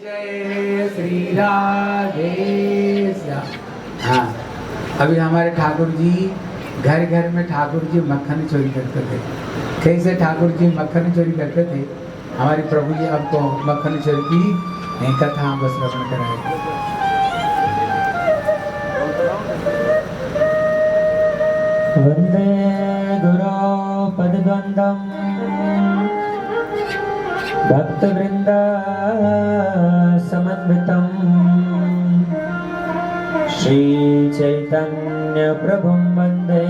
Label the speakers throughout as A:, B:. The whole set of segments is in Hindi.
A: जय श्री राधे श्याम। हाँ, अभी हमारे ठाकुर जी घर घर में ठाकुर जी मक्खन चोरी करते थे। कैसे ठाकुर जी मक्खन चोरी करते थे, हमारे प्रभु जी आपको मक्खन चोरी की कथा हम बस श्रवण कराए।
B: वंदे गुरो पदद्वंदं भक्तवृंद समन्वितं श्री चैतन्य प्रभुं वंदे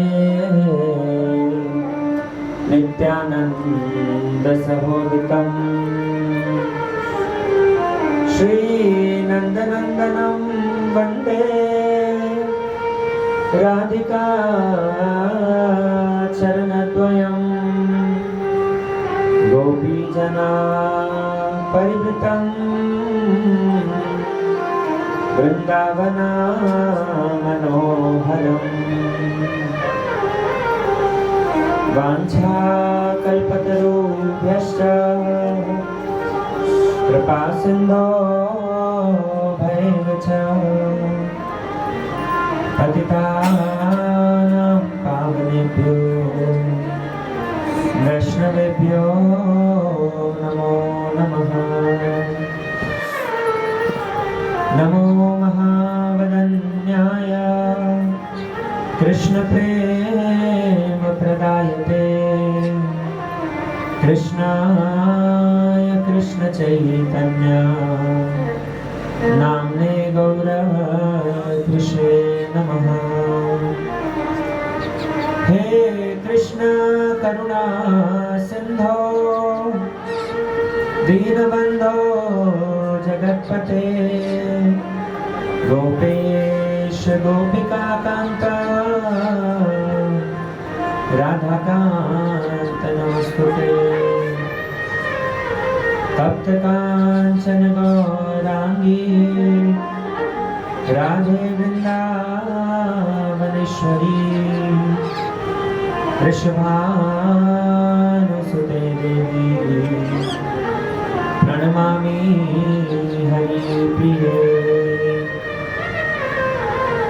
B: नित्यानंद सहोदितं श्री नंदनंदनं वंदे राधिका चरणद्वयं गोपीजना परिवृतं वृंदावना मनोहरम् वाञ्छाकल्पतरुभ्यश्च कृपासिन्धो भैव च पतितानां पावनेभ्यो वैष्णवेभ्यो नमो नमः। नमो महावदन्याय कृष्णप्रेम प्रदायते कृष्णाय कृष्णचैतन्य नाम्ने गौरकृष्णे नमः। हे कृष्ण करुणा सिंधो दीनबंधो जगत्पते गोपेश गोपिका कांत राधाकांत नमस्तुते। तप्त कांचन गौरांगी राधे वृंदावनेश्वरी वृषभानुसुते देवी प्रणमामि हरिप्रिये।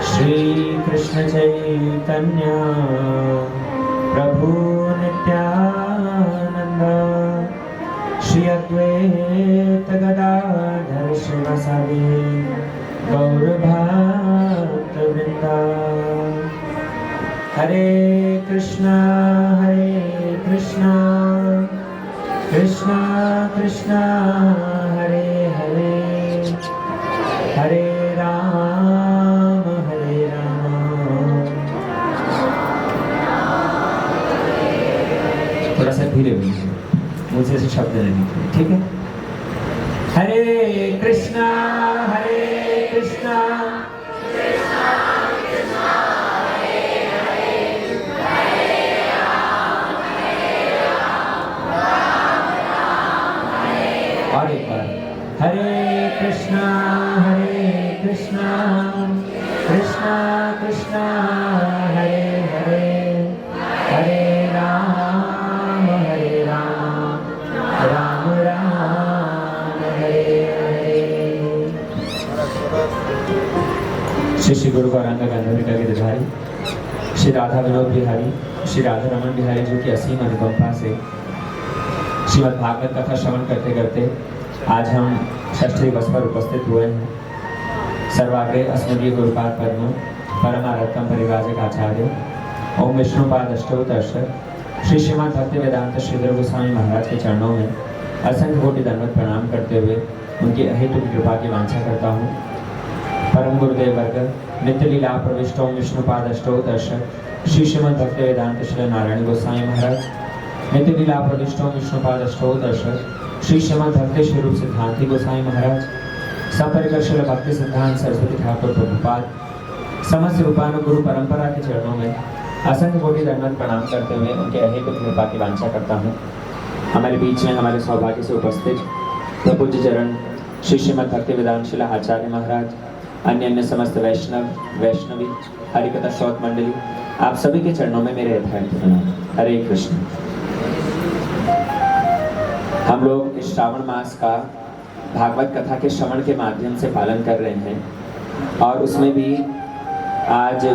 B: श्री कृष्ण चैतन्य प्रभु नित्यानंद श्री अद्वैत गदाधर शिवासादि गौर भक्तवृंद। हरे कृष्णा कृष्णा कृष्णा हरे हरे हरे राम थोड़ा सा धीरे बोलिए, मुझे से शब्द नहीं निकले, ठीक है। हरे कृष्णा कृष्णा और एक बार हरे कृष्णा कृष्णा कृष्णा हरे हरे हरे राम राम राम हरे हरे। श्री गुरु गौरांग गंधर्व के गिरधारी श्री राधा विनोद बिहारी श्री राधा रमन बिहारी जी की असीम अनुकंपा से श्रीमद् भागवत कथा श्रवण करते करते आज हम षष्ठी दिवस पर उपस्थित हुए हैं। सर्वाग्रे अस्मदीय गुरुपाद पद्म परमारत्तम परिव्राजक आचार्य ओम विष्णुपाद अष्टोत्तरश श्री श्रीमद् भक्ति वेदांत श्रीधर गोस्वामी महाराज के चरणों में असंख्य कोटि दंडवत प्रणाम करते हुए उनकी अहेतुक कृपा की वांछा करता हूँ। परम गुरुदेव वर्ग नित्य लीला प्रविष्ट ओम विष्णुपाद अष्टोत्तरश श्री श्रीमद् भक्ति वेदांत श्री नारायण गोस्वामी महाराज नित्य लीला प्रविष्ट ओम विष्णुपाद अष्टोत्तरश श्री श्रीमद् भक्ति स्वरूप सिद्धांति गोस्वामी महाराज सपरिकर श्रील भक्ति सिद्धांत सरस्वती ठाकुर प्रभुपाद समस्त रूपानुगुरु परंपरा के चरणों में असंख्य कोटि दंडवत प्रणाम करते हुए उनके अहेतुक कृपा की वांछा करता हूँ। हमारे बीच में हमारे सौभाग्य से उपस्थित प्रपूज्य चरण श्री श्रीमद् भक्ति वेदांत शिला आचार्य महाराज अन्य समस्त वैष्णवी हरिकथा श्रोत मंडली आप सभी के चरणों में मेरे यथार्थ प्रणाम। हरे कृष्ण। हम लोग इस श्रावण मास का भागवत कथा के श्रवण के माध्यम से पालन कर रहे हैं। और उसमें भी आज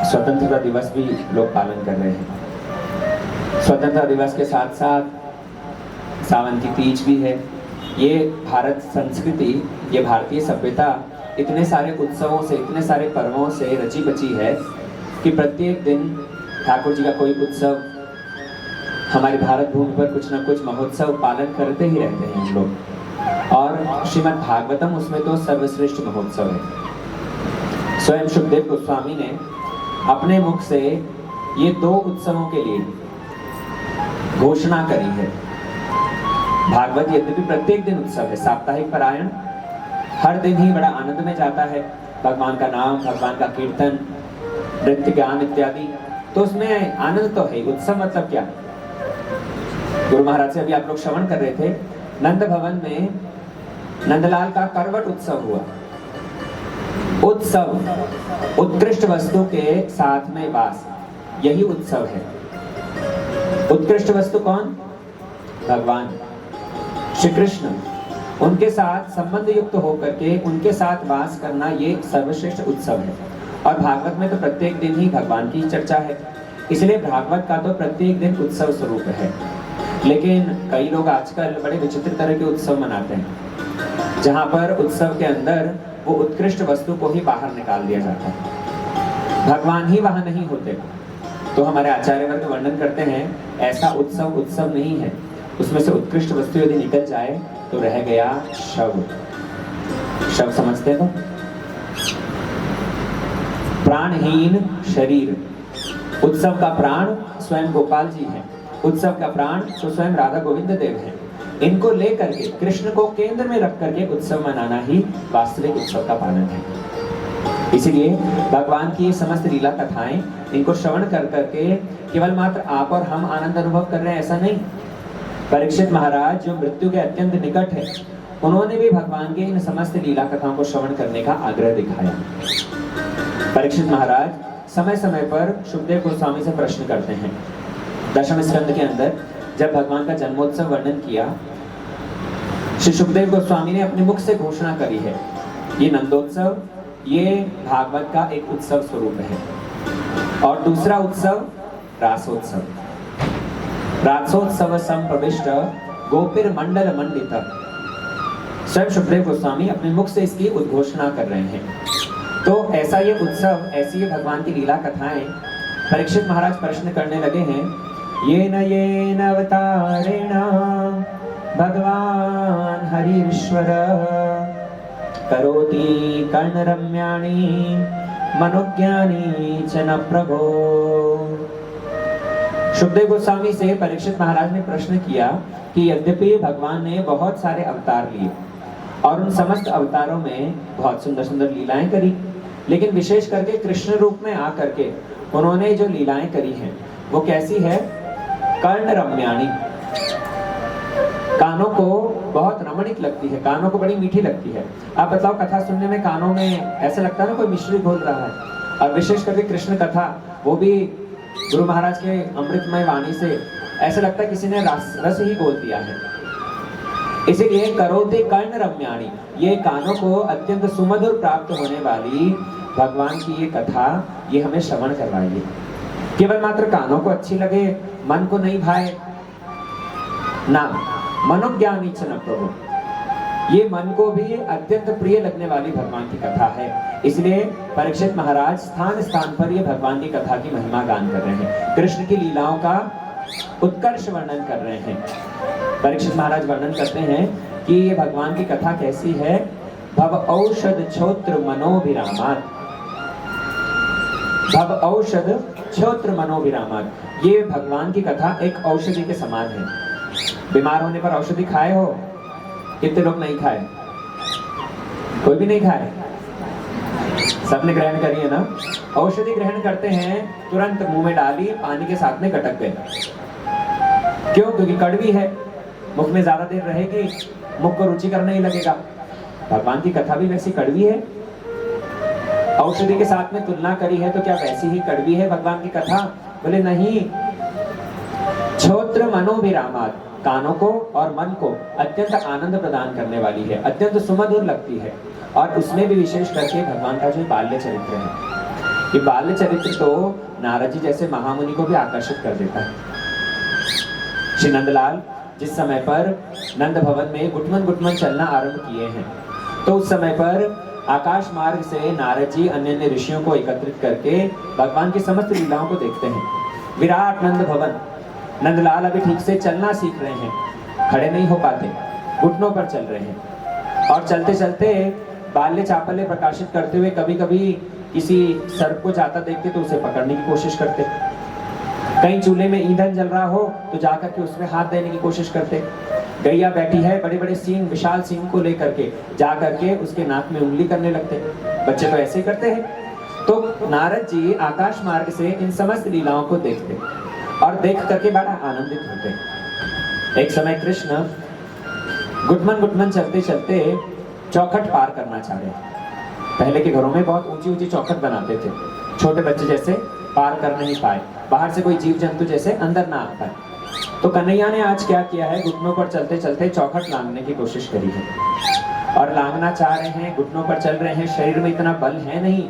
B: स्वतंत्रता दिवस भी लोग पालन कर रहे हैं। स्वतंत्रता दिवस के साथ साथ सावन की तीज भी है। ये भारत संस्कृति, ये भारतीय सभ्यता इतने सारे उत्सवों से, इतने सारे पर्वों से रची बची है कि प्रत्येक दिन ठाकुर जी का कोई उत्सव, हमारी भारत भूमि पर कुछ न कुछ महोत्सव पालन करते ही रहते हैं हम लोग। और श्रीमद् भागवतम उसमें तो सर्वश्रेष्ठ महोत्सव है। स्वयं सुखदेव गोस्वामी ने अपने मुख से ये 2 उत्सवों के लिए घोषणा करी है। भागवत यद्यपि प्रत्येक दिन उत्सव है, साप्ताहिक पारायण हर दिन ही बड़ा आनंद में जाता है, भगवान का नाम, भगवान का कीर्तन, नृत्य ज्ञान इत्यादि, तो उसमें आनंद तो है। उत्सव मतलब क्या? गुरु महाराज से अभी आप लोग श्रवण कर रहे थे, नंद भवन में नंदलाल का करवट उत्सव हुआ। उत्सव, उत्कृष्ट वस्तु के साथ में वास, यही उत्सव है। उत्कृष्ट वस्तु कौन? भगवान श्री कृष्ण। उनके साथ संबंध युक्त होकर के उनके साथ वास करना, ये सर्वश्रेष्ठ उत्सव है। और भागवत में तो प्रत्येक दिन ही भगवान की चर्चा है, इसलिए भागवत का तो प्रत्येक दिन उत्सव स्वरूप है। लेकिन कई लोग आजकल बड़े विचित्र तरह के उत्सव मनाते हैं, जहां पर उत्सव के अंदर वो उत्कृष्ट वस्तु को ही बाहर निकाल दिया जाता है, भगवान ही वहां नहीं होते। तो हमारे आचार्य वर्ग वर्णन करते हैं, ऐसा उत्सव उत्सव नहीं है। उसमें से उत्कृष्ट वस्तु यदि निकल जाए तो रह गया शव। शव समझते हो? प्राणहीन शरीर। उत्सव का प्राण स्वयं गोपाल जी हैं, उत्सव का प्राण तो स्वयं राधा गोविंद देव हैं। इनको लेकर के, कृष्ण को केंद्र में रख करके उत्सव मनाना ही वास्तविक उत्सव का पालन है। इसलिए भगवान की समस्त लीला कथाएं, इनको श्रवण कर करके केवल मात्र आप और हम आनंद अनुभव कर रहे हैं, ऐसा नहीं। परीक्षित महाराज जो मृत्यु के अत्यंत निकट है, उन्होंने भी भगवान के इन समस्त लीला कथाओं को श्रवण करने का आग्रह दिखाया। परीक्षित महाराज समय समय पर सुखदेव गोस्वामी से प्रश्न करते हैं। दशम स्कंद के अंदर जब भगवान का जन्मोत्सव वर्णन किया, श्री सुखदेव गोस्वामी ने अपने मुख से घोषणा करी है, ये नंदोत्सव, ये भागवत का एक उत्सव स्वरूप है। और दूसरा उत्सव रासोत्सव। रासोत्सव संप्रविष्ट गोपीर मंडल मंडित। स्वयं सुखदेव गोस्वामी अपने मुख से इसकी उद्घोषणा कर रहे हैं। तो ऐसा ये उत्सव, ऐसी ये भगवान की लीला कथाएं। परीक्षित महाराज प्रश्न करने लगे हैं, येन अवतारेण भगवान हरीश्वर करोति कर्णरम्याणि मनोज्ञानी च न प्रभो। सुखदेव गोस्वामी से परीक्षित महाराज ने प्रश्न किया कि यद्यपि भगवान ने बहुत सारे अवतार लिए और उन समस्त अवतारों में बहुत सुंदर सुंदर लीलाएं करी, लेकिन विशेष करके कृष्ण रूप में आकर के उन्होंने जो लीलाएं करी हैं वो कैसी है? कर्ण रम्याणी, कानों को बहुत रमणीक लगती है, कानों को बड़ी मीठी लगती है। आप बताओ, कथा सुनने में कानों में ऐसा लगता है ना कोई मिश्री घोल रहा है। और विशेष करके कृष्ण कथा, वो भी गुरु महाराज के अमृतमय वाणी से ऐसा लगता है किसी ने रस ही घोल दिया है। इसीलिए करोति कर्ण रम्याणी, ये कानों को अत्यंत सुमधुर प्राप्त होने वाली भगवान की ये कथा, ये हमें श्रवण करवाइए। केवल मात्र कानों को अच्छी लगे, मन को नहीं भाए ना। मनोज्ञानी च न प्रभु, ये मन को भी अत्यंत प्रिय लगने वाली भगवान की कथा है। इसलिए परीक्षित महाराज स्थान स्थान पर ये भगवान की कथा की महिमा गान कर रहे हैं, कृष्ण की लीलाओं का उत्कर्ष वर्णन कर रहे हैं। परीक्षित महाराज वर्णन करते हैं कि ये भगवान की कथा कैसी है। भव औषध छोत्र मनोविरामात्, भव औषध छोत्र मनोविरामात्, ये भगवान की कथा एक औषधि के समान है। बीमार होने पर औषधि खाए हो? कितने लोग नहीं खाए? कोई भी नहीं खाए? सबने ग्रहण करी है ना? औषधि ग्रहण करते हैं, तुरंत मुंह में डाली, पानी के साथ में गटक गए। क्यों? क्योंकि कड़वी है, मुख में ज्यादा देर रहेगी, मुख को रुचिकर नहीं लगेगा। भगवान की कथा भी वैसी कड़वी है। औषधि के साथ में तुलना करी है तो क्या वैसी ही कड़वी है भगवान की कथा? बोले नहीं। छोत्र मनोविरामात्, कानों को और मन को अत्यंत आनंद प्रदान करने वाली है, अत्यंत सुमधुर लगती है। और उसमें भी विशेष करके भगवान का जो बाल्य चरित्र है, ये बाल्य चरित्र तो नारद जी जैसे महामुनि को भी आकर्षित कर देता है। श्री नंदलाल जिस समय पर नंद भवन में गुटमन गुटमन चलना आरंभ किए हैं, तो उस समय पर आकाश मार्ग से नारद जी अन्य अन्य ऋषियों को एकत्रित करके भगवान की समस्त लीलाओं को देखते हैं। विराट नंद भवन, नंदलाल अभी ठीक से चलना सीख रहे हैं, खड़े नहीं हो पाते, घुटनों पर चल रहे हैं। और चलते चलते बाल्य चापल्य प्रकाशित करते हुए कभी कभी किसी सर्प को जाता देखते तो उसे पकड़ने की कोशिश करते, कहीं चूल्हे में ईंधन जल रहा हो तो जाकर के उसमें हाथ देने की कोशिश करते, गैया बैठी है बड़े बड़े सींग विशाल सींग को लेकर के जाकर के उसके नाक में उंगली करने लगते। बच्चे तो ऐसे ही करते हैं। तो नारद जी आकाश मार्ग से इन समस्त लीलाओं को देखते और देख करके बड़ा आनंदित होते। एक समय कृष्ण गुटमन गुटमन चलते चलते चौखट पार करना चाह रहे। पहले के घरों में बहुत ऊंची ऊंची चौखट बनाते थे, छोटे बच्चे जैसे पार कर नहीं पाए, बाहर से कोई जीव जंतु जैसे अंदर ना आ पाए। तो कन्हैया ने आज क्या किया है, घुटनों पर चलते चलते चौखट लांघने की कोशिश करी है और लांघना चाह रहे हैं, घुटनों पर चल रहे हैं, शरीर में इतना बल है नहीं,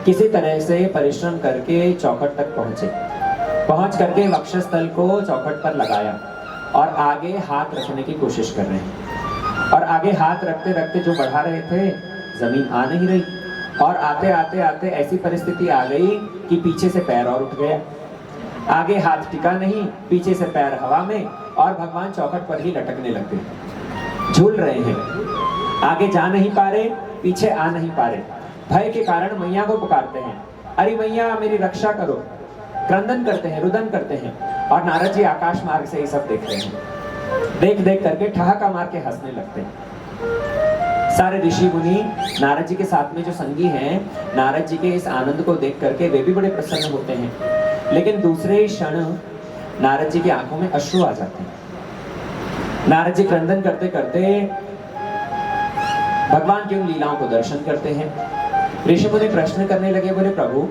B: किसी तरह से परिश्रम करके चौखट तक पहुंचे। पहुंच करके वक्षस्थल को चौखट पर लगाया और आगे हाथ रखने की कोशिश कर रहे हैं। और आगे हाथ रखते रखते जो बढ़ा रहे थे जमीन आ नहीं रही, और आते आते आते ऐसी परिस्थिति आ गई कि पीछे से पैर और उठ गया, आगे हाथ टिका नहीं, पीछे से पैर हवा में, और भगवान चौखट पर ही लटकने लग गए, झूल रहे हैं, आगे जा नहीं पा रहे, पीछे आ नहीं पा रहे। भय के कारण मैया को पुकारते हैं, अरे मैया मेरी रक्षा करो, क्रंदन करते हैं, रुदन करते हैं। और नारद जी आकाश मार्ग से ये सब देख रहे हैं, देख देख करके ठहाका मार के हंसने लगते हैं। सारे ऋषि मुनि नारद जी के साथ में जो संगी हैं, नारद जी के इस आनंद को देख करके वे भी बड़े प्रसन्न होते हैं। लेकिन दूसरे क्षण नारद जी की आंखों में अश्रु आ जाते हैं। नारद जी क्रंदन करते करते भगवान की उन लीलाओं को दर्शन करते हैं। ऋषि मुनि प्रश्न करने लगे, बोले प्रभु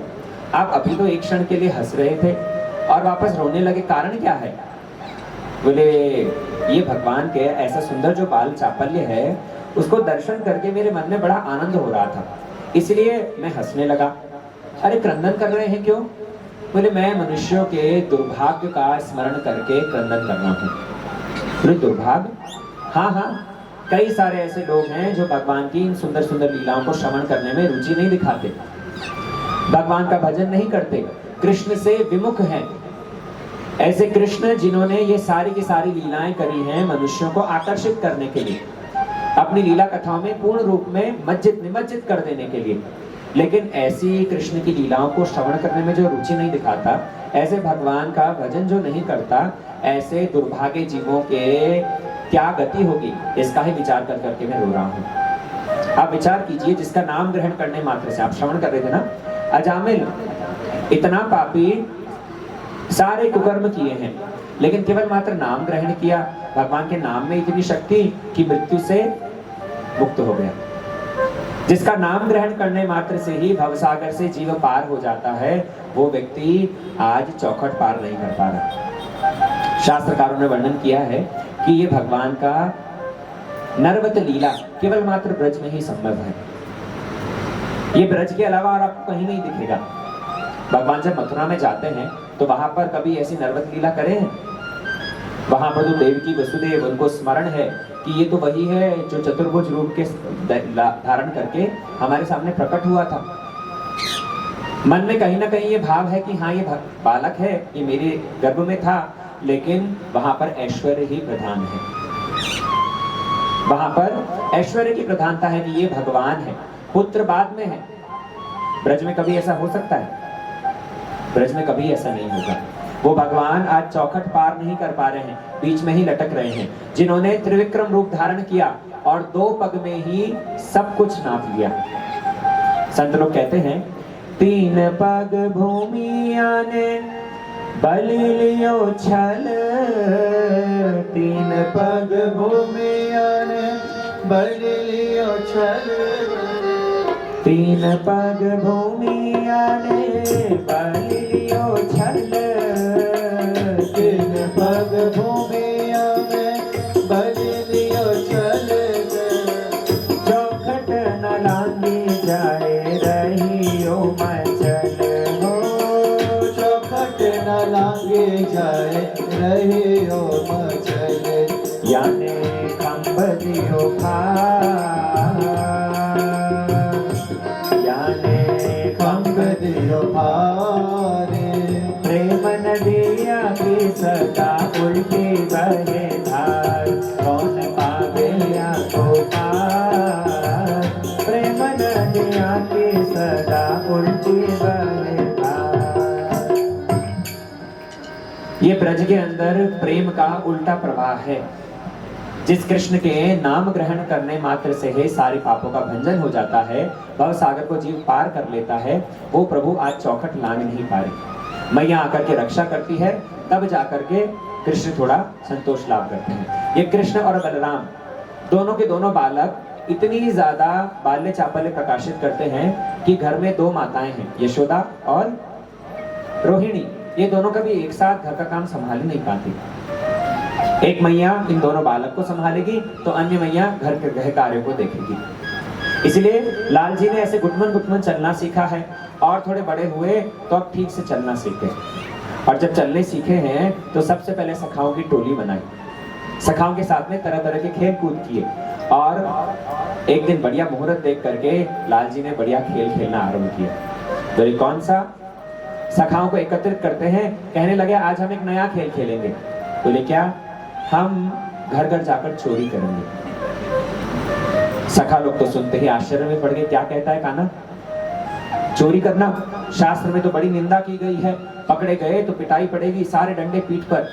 B: आप अभी तो एक क्षण के लिए हंस रहे थे और वापस रोने लगे, कारण क्या है? बोले ये भगवान के ऐसा सुंदर जो बाल चापल्य है उसको दर्शन करके मेरे मन में बड़ा आनंद हो रहा था, इसलिए मैं हंसने लगा। अरे क्रंदन कर रहे हैं क्यों? बोले मैं मनुष्यों के दुर्भाग्य का स्मरण करके क्रंदन कर रहा हूँ। बोले दुर्भाग्य? हाँ हाँ, कई सारे ऐसे लोग हैं जो भगवान की इन सुंदर सुंदर लीलाओं को श्रवण करने में रुचि नहीं दिखाते, भगवान का भजन नहीं करते, कृष्ण से विमुख हैं। ऐसे कृष्ण जिन्होंने ये सारी की सारी लीलाएं करी हैं मनुष्यों को आकर्षित करने के लिए, अपनी लीला कथाओं में पूर्ण रूप में निमज्जित कर देने के लिए, लेकिन ऐसी कृष्ण की लीलाओं को श्रवण करने में जो रुचि नहीं दिखाता, ऐसे भगवान का भजन जो नहीं करता, ऐसे दुर्भाग्य जीवों के क्या गति होगी, इसका ही विचार कर करके मैं रो रहा हूँ। आप विचार कीजिए, जिसका नाम ग्रहण करने मात्र से, आप श्रवण कर रहे थे ना, अजामिल इतना पापी, सारे कुकर्म किए हैं, लेकिन केवल मात्र नाम ग्रहण किया, भगवान के नाम में इतनी शक्ति कि मृत्यु से मुक्त हो गया। जिसका नाम ग्रहण करने मात्र से ही भवसागर से जीव पार हो जाता है, वो व्यक्ति आज चौखट पार नहीं कर पा रहा। शास्त्रकारों ने वर्णन किया है कि ये भगवान का नरवत लीला केवल मात्र ब्रज में ही संभव है। ये ब्रज के अलावा और आपको कहीं नहीं दिखेगा। भगवान जब मथुरा में जाते हैं तो वहां पर कभी ऐसी नरवत लीला करे हैं? वहां पर तो देवकी वसुदेव, उनको स्मरण है कि ये तो वही है जो चतुर्भुज रूप के धारण करके हमारे सामने प्रकट हुआ था। मन में कहीं ना कहीं ये भाव है कि हाँ ये बालक है, ये मेरे गर्भ में था, लेकिन वहां पर ऐश्वर्य ही प्रधान है। वहां पर ऐश्वर्य की प्रधानता है कि ये भगवान है, पुत्र बाद में है। ब्रज में कभी ऐसा हो सकता है? ब्रज में कभी ऐसा नहीं होगा। वो भगवान आज चौखट पार नहीं कर पा रहे हैं, बीच में ही लटक रहे हैं, जिन्होंने त्रिविक्रम रूप धारण किया और 2 पग में ही सब कुछ नाप लिया। संत लोग कहते हैं, 3 पग भूमि आने बल लियो छल,
C: 3 पग भूमि आने बल लियो छल,
B: 3 पग भूमि आने बल लियो छल,
C: 3 पग भूमि आने जाए रहियो मचले
B: याने खंभ दियो भार याने
C: खंभ दियो भारे
B: प्रेम नदिया की सदा उल्टी बहे धार कौन पावे या को पार प्रेम नदिया की सदा उल्टी बहे धार। ये ब्रज के अंदर प्रेम का उल्टा प्रवाह है। जिस कृष्ण के नाम ग्रहण करने मात्र से ही सारे पापों का भंजन हो जाता है, भव सागर को जीव पार कर लेता है, वो प्रभु आज चौखट लांग नहीं पा रहे। मैया आकर के रक्षा करती है, तब जाकर के कृष्ण थोड़ा संतोष लाभ करते हैं। ये कृष्ण और बलराम दोनों के दोनों बालक इतनी ज्यादा बाल्य चापल्य प्रकाशित करते हैं कि घर में दो माताएं हैं, यशोदा और रोहिणी। ये दोनों कभी एक साथ घर का काम संभाल नहीं पाती। एक मैया इन दोनों बालक को संभालेगी तो अन्य मैया घर के गृह कार्यों को देखेगी। इसलिए लाल जी ने ऐसे गुटमन गुटमन चलना सीखा है और थोड़े बड़े हुए तो अब ठीक से चलना सीखे। और जब चलने सीखे हैं तो सबसे पहले सखाओं की टोली बनाई, सखाओं के साथ में तरह तरह के खेल कूद किए और एक दिन बढ़िया मुहूर्त देख करके लाल जी ने बढ़िया खेल खेलना आरंभ किया। तो ये कौन सा? सखाओं को एकत्रित करते हैं, कहने लगे आज हम एक नया खेल खेलेंगे। बोले क्या? हम घर घर जाकर चोरी करेंगे। सखा लोग तो सुनते ही आश्चर्य में पड़ गए, क्या कहता है कान्हा? चोरी करना? शास्त्र में तो बड़ी निंदा की गई है, पकड़े गए तो पिटाई पड़ेगी, सारे डंडे पीठ पर,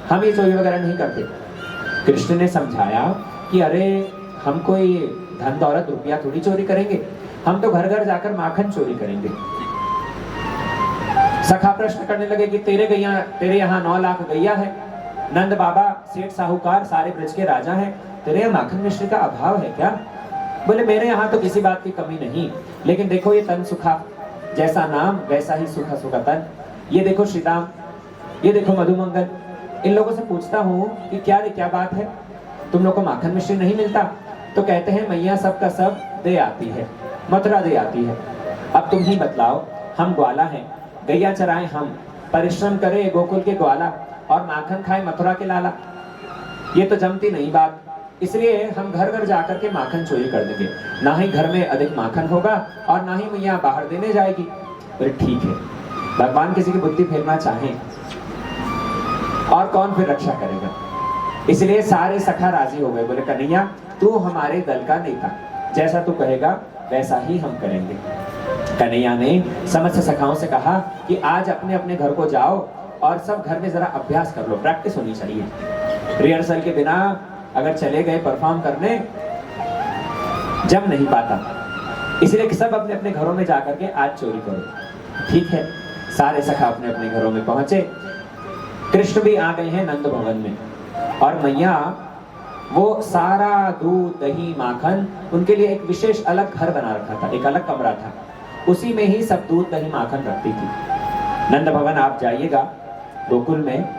B: हम ये चोरी वगैरह नहीं करते। कृष्ण ने समझाया कि अरे हम कोई धन दौलत रुपया थोड़ी चोरी करेंगे, हम तो घर घर जाकर माखन चोरी करेंगे। सखा प्रश्न करने लगे कि तेरे यहाँ 9 लाख गैया है, नंद बाबा सेठ साहूकार सारे ब्रज के राजा हैं, तेरे यहाँ माखन मिश्री का अभाव है क्या? बोले मेरे यहाँ तो किसी बात की कमी नहीं, लेकिन देखो ये तन सुखा, जैसा नाम वैसा ही सुखा सुखा तन। ये देखो श्रीदाम, ये देखो मधुमंगल। इन लोगों से पूछता हूँ कि क्या बात है, तुम लोग को माखन मिश्री नहीं मिलता? तो कहते हैं मैया सब का सब दे आती है, मथुरा दे आती है। अब तुम ही बतलाओ, हम ग्वाला हैं, गैया चराएं हम, परिश्रम करे गोकुल के ग्वाला और माखन खाए मथुरा के लाला, ये तो जमती नहीं बात। इसलिए हम घर घर जाकर के माखन चोरी कर देंगे, ना ही घर में अधिक माखन होगा और ना ही मैया बाहर देने जाएगी। बोले ठीक है, भगवान किसी की बुद्धि फेरना चाहे और कौन फिर रक्षा करेगा। इसलिए सारे सखा राजी हो गए। बोले कन्हैया तू हमारे दल का नेता, जैसा तू कहेगा वैसा ही हम करेंगे। कन्हैया ने समस्त सखाओं से कहा कि आज अपने अपने घर को जाओ और सब घर में जरा अभ्यास कर लो, प्रैक्टिस होनी चाहिए। रिहर्सल के बिना अगर चले गए परफॉर्म करने, जम नहीं पाता। इसलिए कि सब अपने अपने घरों में जाकर के आज चोरी करो। ठीक है, सारे सखा अपने अपने घरों में पहुंचे। कृष्ण भी आ गए हैं नंद भवन में और मैया वो सारा दूध दही माखन, उनके लिए एक विशेष अलग घर बना रखा था, एक अलग कमरा था, उसी में ही सब दूध दही माखन रखती थी। नंद भवन आप जाइएगा, गोकुल में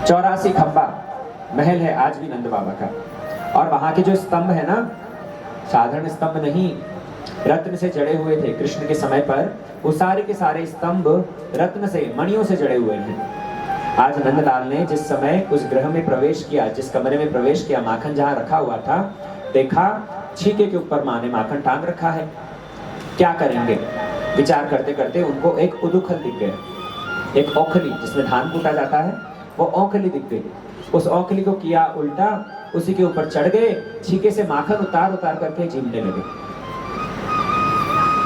B: 84 खंबा महल है आज भी नंद बाबा का। और वहां के जो स्तंभ है ना, साधारण स्तंभ नहीं, रत्न से जड़े हुए थे। कृष्ण के समय पर वो सारे के सारे स्तंभ रत्न से, मणियों से जड़े हुए हैं। आज नंदलाल ने जिस समय उस गृह में प्रवेश किया, जिस कमरे में प्रवेश किया, माखन जहां रखा हुआ था, देखा छीके के ऊपर माँ ने माखन टांग रखा है। क्या करेंगे विचार करते करते उनको एक उदुखल दिख गया, एक औखली जिसमें धान कूटा जाता है, वो औखली दिख गई। उस औखली को किया उल्टा, उसी के ऊपर चढ़ गए, छीके से माखन उतार उतार करके जीमने लगे।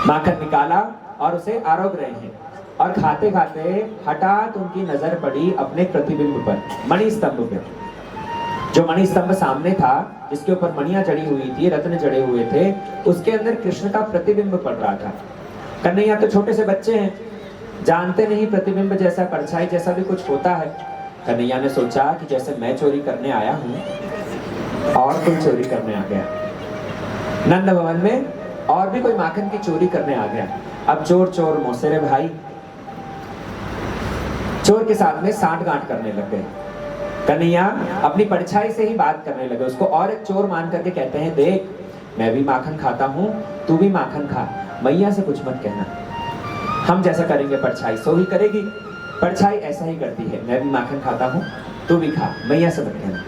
B: माखन निकाला और उसे आरोग रहे हैं और खाते खाते हठात उनकी नजर पड़ी अपने प्रतिबिंब पर, मणि स्तंभ पर। जो मणि स्तंभ सामने था, जिसके ऊपर मणियां जड़ी हुई थी, रत्न जड़े हुए थे, उसके अंदर कृष्ण का प्रतिबिंब पड़ रहा था। कन्हैया तो छोटे से बच्चे हैं, जानते नहीं प्रतिबिंब जैसा, परछाई जैसा भी कुछ होता है। कन्हैया ने सोचा कि जैसे मैं चोरी करने आया हूं और कोई चोरी करने आ गया, नंद भवन में और भी कोई माखन की चोरी करने आ गया। अब चोर चोर मौसेरे भाई, चोर के साथ में साठ गांठ करने लग गए। कन्हैया अपनी परछाई से ही बात करने लगे, उसको और एक चोर मान करके कहते हैं, देख मैं भी माखन खाता हूं, तू भी माखन खा, मैया से कुछ मत कहना, हम जैसा करेंगे परछाई सो ही करेगी। परछाई ऐसा ही करती है, मैं भी माखन खाता हूँ, तू भी खा, मैया से मत कहना।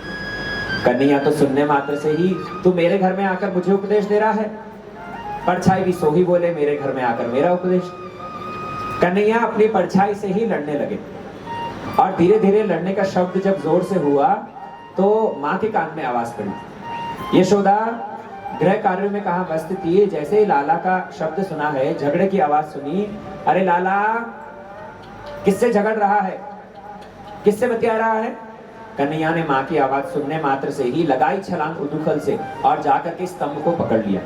B: कन्हैया तो सुनने मात्र से ही तू मेरे घर में आकर मुझे उपदेश दे रहा है। परछाई भी सो ही बोले, मेरे घर में आकर मेरा उपदेश। कन्हैया अपनी परछाई से ही लड़ने लगे और धीरे धीरे लड़ने का शब्द जब जोर से हुआ तो माँ के कान में आवाज पड़ी। यशोदा गृह कार्य में कहा व्यस्त थी, जैसे ही लाला का शब्द सुना है, झगड़े की आवाज सुनी, अरे लाला किससे झगड़ रहा है, किससे बतिया रहा है? कन्हैया ने माँ की आवाज सुनने मात्र से ही लगाई छलांग उदुखल से और जाकर के स्तंभ को पकड़ लिया।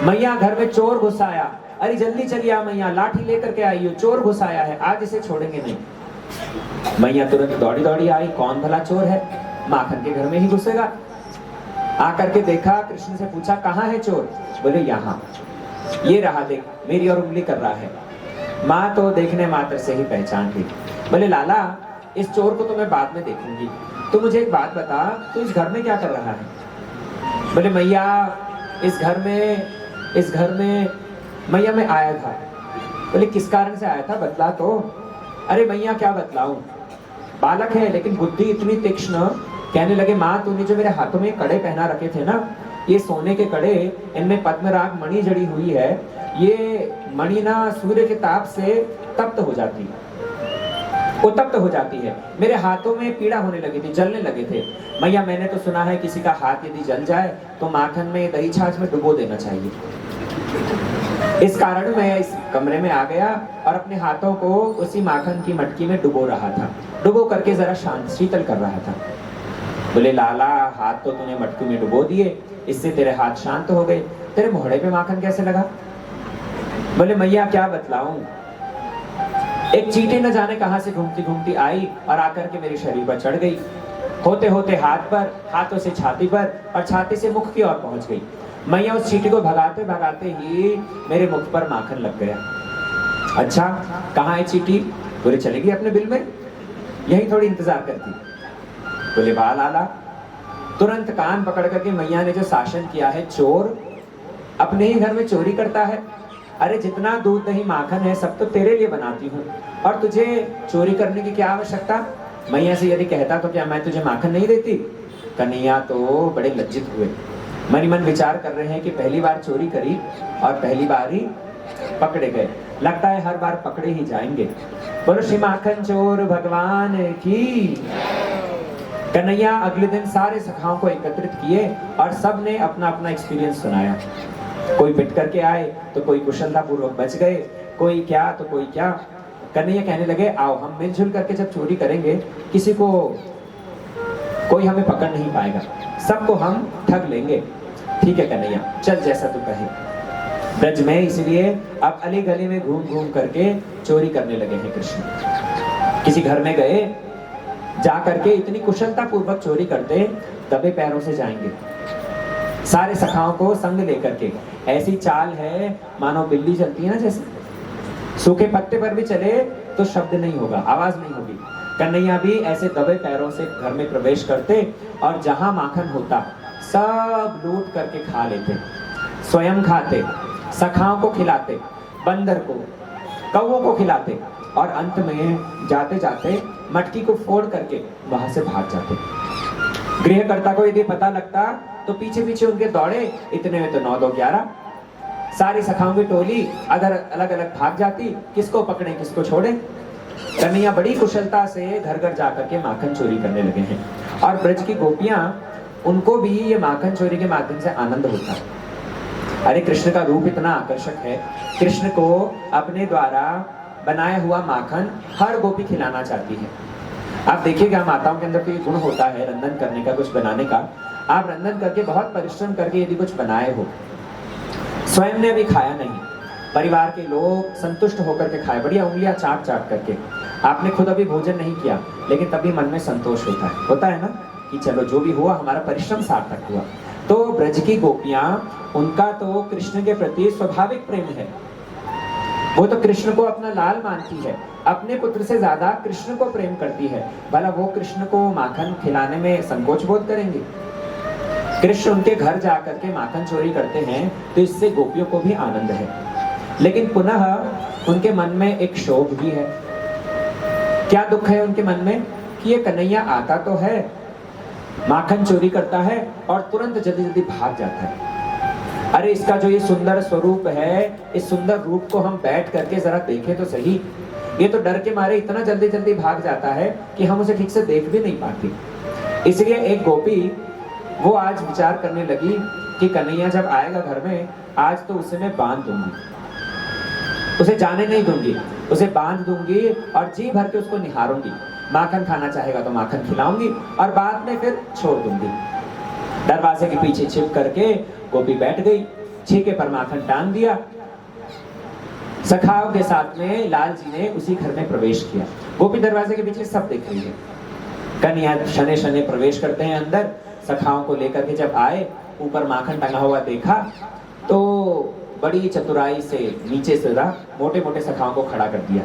B: मैया घर में चोर घुस आया, अरे जल्दी चलिए आ मैया, लाठी लेकर के आई हो, चोर घुस आया है, आज इसे छोड़ेंगे नहीं। मैया तुरंत दौड़ी दौड़ी आई, कौन भला चोर है, माखन के घर में ही घुसेगा। आकर के देखा, कृष्ण से पूछा कहाँ है चोर? बोले यहाँ, ये रहा देख, मेरी और उंगली कर रहा है। माँ तो देखने मात्र से ही पहचान गई। बोले लाला इस चोर को तो मैं बाद में देखूंगी, तो मुझे एक बात बता, तू इस घर में क्या कर रहा है? बोले मैया इस घर में मैया मैं आया था। बोले किस कारण से आया था, बतला तो। अरे मैया क्या बतलाऊं, बालक है लेकिन बुद्धि इतनी तीक्ष्ण। कहने लगे माँ तूने जो मेरे हाथों में कड़े पहना रखे थे ना, ये सोने के कड़े, इनमें पद्मराग मणि जड़ी हुई है, ये मणि ना सूर्य के ताप से तप्त हो जाती है, उत्तप्त हो जाती है। मेरे हाथों में पीड़ा होने लगी थी, जलने लगे थे। मैया मैंने तो सुना है किसी का हाथ यदि जल जाए तो माखन में दही छाछ में डुबो देना चाहिए। इस कारण मैं इस कमरे में आ गया और अपने हाथों को उसी माखन की मटकी में डुबो रहा था, डुबो करके जरा शांत शीतल कर रहा था। बोले लाला हाथ तो तूने मटकी में डुबो दिए, इससे तेरे हाथ शांत हो गए, तेरे मोहड़े पे माखन कैसे लगा? बोले मैया क्या बतलाऊं, एक चींटी न जाने कहां से घूमती घूमती आई और आकर के मेरे शरीर पर चढ़ गई, होते होते हाथ पर, हाथों से छाती पर और छाती से मुख की ओर पहुंच गई। मैया उस चींटी को भगाते भगाते ही मेरे मुख पर माखन लग गया। अच्छा कहाँ है चींटी? बोले चली गई अपने बिल में, यही थोड़ी इंतजार करती। बोले वाह लाला, तुरंत कान पकड़ करके मैया ने जो शासन किया है, चोर अपने ही घर में चोरी करता है। अरे जितना दूध दही माखन है सब तो तेरे लिए बनाती हूँ और तुझे चोरी करने की क्या आवश्यकता? मैया से यदि कहता तो क्या मैं तुझे माखन नहीं देती? कन्हैया तो बड़े लज्जित हुए, मन ही मन विचार कर रहे हैं कि पहली बार चोरी करी और पहली बार ही पकड़े गए, लगता है हर बार पकड़े ही जाएंगे। बोलो श्री माखन चोर भगवान की। कन्हैया अगले दिन सारे सखाओं को एकत्रित किए और सब ने अपना अपना एक्सपीरियंस सुनाया। कोई पिट करके आए तो कोई कुशलता पूर्वक बच गए, कोई क्या तो कोई क्या। कन्हैया कहने लगे आओ हम मिलजुल करके जब चोरी करेंगे किसी को कोई हमें पकड़ नहीं पाएगा, सबको हम ठग लेंगे। ठीक है कन्हैया चल जैसा तू कहे। ब्रज में इसलिए अब अली गली में घूम घूम करके चोरी करने लगे हैं कृष्ण। किसी घर में गए, जा करके इतनी कुशलता पूर्वक चोरी करते, दबे पैरों से जाएंगे, सारे सखाओं को संग लेकर के। ऐसी चाल है मानो बिल्ली चलती है ना, जैसे सूखे पत्ते पर भी चले तो शब्द नहीं होगा, आवाज नहीं होगी। कन्हैया भी ऐसे दबे पैरों से घर में प्रवेश करते और जहां माखन होता सब लूट करके खा लेते, स्वयं खाते, सखाओं को खिलाते, बंदर को, कौवों को खिलाते और अंत में जाते जाते मटकी को फोड़ करके वहां से भाग जाते। गृहकर्ता को यदि पता लगता तो पीछे पीछे उनके दौड़े, इतने में तो 9 2 11 सारी सखाओं की टोली अगर अलग अलग भाग जाती, किसको पकड़े किसको छोड़े। कन्हैया बड़ी कुशलता से घर घर जाकर के माखन चोरी करने लगे हैं और ब्रज की गोपियां, उनको भी ये माखन चोरी के माध्यम से आनंद होता है। अरे कृष्ण का रूप इतना आकर्षक है, कृष्ण को अपने द्वारा बनाया हुआ माखन हर गोपी खिलाना चाहती है। आप देखिएगा माताओं के अंदर तो ये गुण होता है रंधन करने का, कुछ बनाने का। आप रंधन करके बहुत परिश्रम करके यदि कुछ बनाए हो, स्वयं ने अभी खाया नहीं, परिवार के लोग संतुष्ट होकर के खाए, बढ़िया उंगलियां चाट चाट करके, आपने खुद अभी भोजन नहीं किया, लेकिन तभी मन में संतोष होता है ना कि चलो जो भी हुआ हमारा परिश्रम सार्थक हुआ। तो ब्रज की गोपियां, उनका तो कृष्ण के प्रति स्वाभाविक प्रेम है, वो तो कृष्ण को अपना लाल मानती है, अपने पुत्र से ज्यादा कृष्ण को प्रेम करती है। भला वो कृष्ण को माखन खिलाने में संकोच बोध करेंगे? कृष्ण उनके घर जाकर के माखन चोरी करते हैं तो इससे गोपियों को भी आनंद है, लेकिन पुनः उनके मन में एक शोभ भी है। क्या दुख है उनके मन में कि ये कन्हैया आता तो है, माखन चोरी करता है और तुरंत जल्दी जल्दी भाग जाता है। अरे इसका जो ये सुंदर स्वरूप है, इस सुंदर रूप को हम बैठ करके जरा देखें तो सही। ये तो डर के मारे इतना जल्दी जल्दी भाग जाता है कि हम उसे ठीक से देख भी नहीं पाते। इसलिए एक गोपी वो आज विचार करने लगी कि कन्हैया जब आएगा घर में, आज तो उसे मैं बांध दूंगी, उसे जाने नहीं दूंगी, उसे बांध दूंगी और जी भर के उसको निहारूंगी। माखन खाना चाहेगा तो माखन खिलाऊंगी और बाद में फिर छोड़ दूंगी। दरवाजे के पीछे छिप करके गोपी बैठ गई, छीके पर माखन टांग दिया। सखाओं के साथ में लाल जी ने उसी घर में प्रवेश किया। गोपी दरवाजे के पीछे सब देख रही है। कन्हैया शने शने प्रवेश करते हैं अंदर। सखाओं को लेकर के जब आए, ऊपर माखन टंगा हुआ देखा तो बड़ी चतुराई से नीचे से मोटे मोटे सखाओं को खड़ा कर दिया।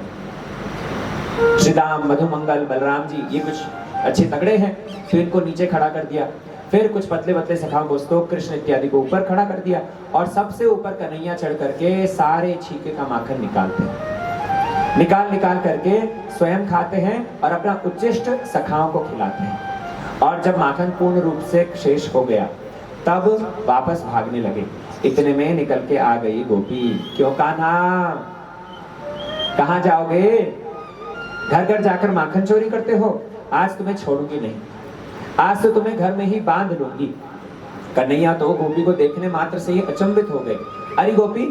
B: श्री राम, मधुमंगल, बलराम जी ये कुछ अच्छे तगड़े हैं, तो इनको नीचे खड़ा कर दिया। फिर कुछ पतले पतले सखाओं को, स्तोक कृष्ण इत्यादि को ऊपर खड़ा कर दिया और सबसे ऊपर कन्हैया चढ़ करके सारे छीके का माखन निकालते हैं। निकाल करके स्वयं खाते हैं और अपना उच्चिष्ट सखाओं को खिलाते हैं। और जब माखन पूर्ण रूप से शेष हो गया तब वापस भागने लगे। इतने में निकल के आ गई गोपी। क्यों कान्हा, कहाँ जाओगे? घर घर जाकर माखन चोरी करते हो? आज तुम्हें छोड़ूंगी नहीं, आज तो तुम्हें घर में ही बांध लूंगी। कन्हैया तो गोपी को देखने मात्र से ही अचंभित हो गए। अरे गोपी,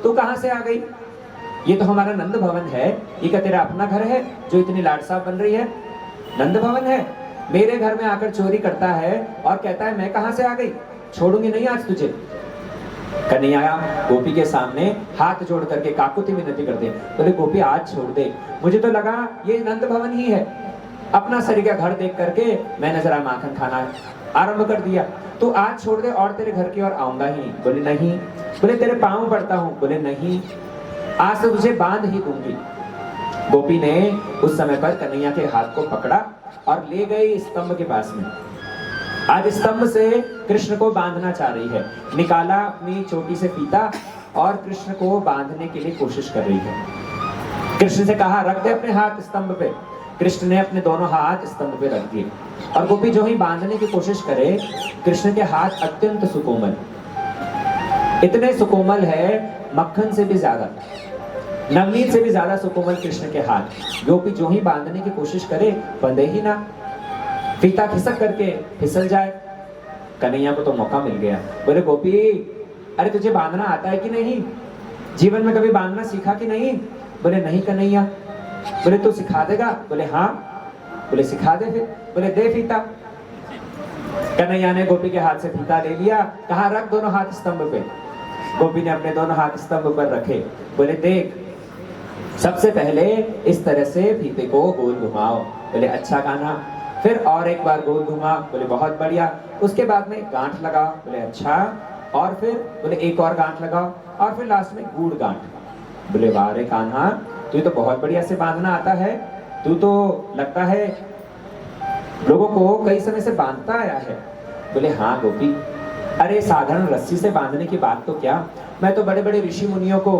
B: तू कहाँ से आ गई? ये तो हमारा नंद भवन है। ये क्या तेरा अपना घर है जो इतनी लाडसाब बन रही है? नंद भवन है, मेरे घर में आकर चोरी करता है और कहता है मैं कहाँ से आ गई, छोड़ूंगी नहीं आज तुझे। कन्हैया गोपी के सामने हाथ जोड़ करके काकुति विनती करते, बोले गोपी आज छोड़ दे, मुझे तो लगा ये नंद भवन ही है। अपना सरी का घर देख करके मैंने जरा माखन खाना आरंभ कर दिया, तो आज छोड़ दे और तेरे घर की ओर आऊंगा ही नहीं। बोले नहीं। बोले तेरे पांव पड़ता हूँ। बोले नहीं, आज तो तुझे बांध ही दूंगी। गोपी ने उस समय पर कन्हैया के हाथ को पकड़ा और ले गई स्तंभ के पास में। आज स्तंभ से कृष्ण को बांधना चाह रही है। निकाला अपनी चोटी से फीता और कृष्ण को बांधने के लिए कोशिश कर रही है। कृष्ण से कहा रख दे अपने हाथ स्तंभ पे। कृष्ण ने अपने दोनों हाथ स्तंभ पे रख दिए और गोपी जो ही बांधने की कोशिश करे, कृष्ण के हाथ अत्यंत सुकोमल, इतने सुकोमल है मक्खन से भी ज्यादा, नवनीत से भी ज्यादा सुकोमल कृष्ण के हाथ। गोपी जो ही बांधने की कोशिश करे बंधे ही ना, फीता खिसक करके फिसल जाए। कन्हैया को तो मौका मिल गया। बोले गोपी, अरे तुझे बांधना आता है कि नहीं? जीवन में कभी बांधना सीखा कि नहीं? बोले नहीं कन्हैया। बोले तू सिखा देगा? बोले हाँ। बोले सिखा दे फिर। बोले दे फीता। कन्हैया ने गोपी के हाथ से फीता ले लिया, कहा रख दोनों हाथ स्तंभ पे। गोपी ने अपने दोनों हाथ स्तंभ पर रखे। बोले देख, सबसे पहले इस तरह से फीते को गोल घुमाओ। बोले अच्छा कान्हा। फिर और एक बार गोल घुमा। बोले बहुत बढ़िया। उसके बाद में गांठ लगाओ। बोले अच्छा। और फिर बोले एक और गांठ लगाओ और फिर लास्ट में गूढ़ गांठ। बोले वाह रे कान्हा, तू तो बहुत बढ़िया से बांधना आता है, तू तो लगता है लोगों को कई समय से बांधता आया है। बोले हाँ गोपी, अरे साधारण रस्सी से बांधने की बात तो क्या, मैं तो बड़े बड़े ऋषि मुनियों को,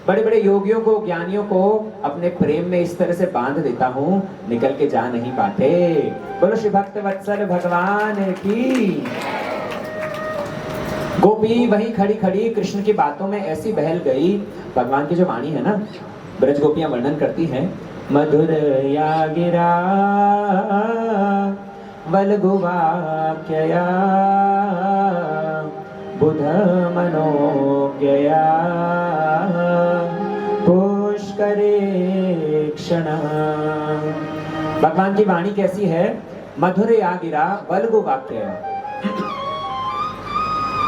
B: बड़े बड़े योगियों को, ज्ञानियों को अपने प्रेम में इस तरह से बांध देता हूँ, निकल के जा नहीं पाते। बोलो श्री भक्त वत्सल भगवान की। गोपी वहीं खड़ी खड़ी कृष्ण की बातों में ऐसी बहल गई। भगवान की जो वाणी है ना, ब्रज गोपियां वर्णन करती हैं, मधुर या गिरा वल्गुवाक्यया बुध मनोज्ञया पुष्करे क्षण। भगवान की वाणी कैसी है? मधुर या गिरा वल्गु वाक्य।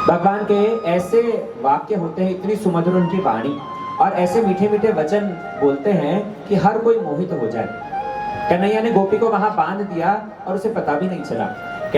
B: भगवान के ऐसे वाक्य होते हैं, इतनी सुमधुर उनकी वाणी, और ऐसे मीठे मीठे वचन बोलते हैं कि हर कोई मोहित हो जाए। कन्हैया ने गोपी को वहां बांध दिया और उसे पता भी नहीं चला।